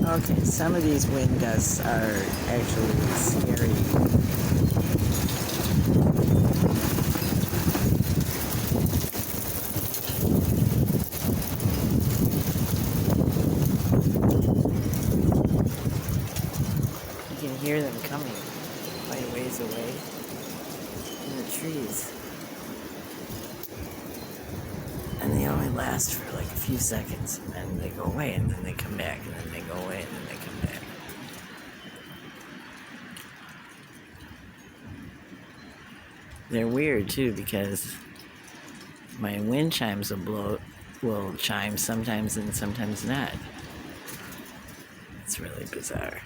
Okay, some of these wind gusts are actually scary. You can hear them coming quite a ways away in the trees. And they only last for like a few seconds, and then they go away, and then they come back, and then they go away, and then they come back. They're weird too, because my wind chimes will chime sometimes and sometimes not. It's really bizarre.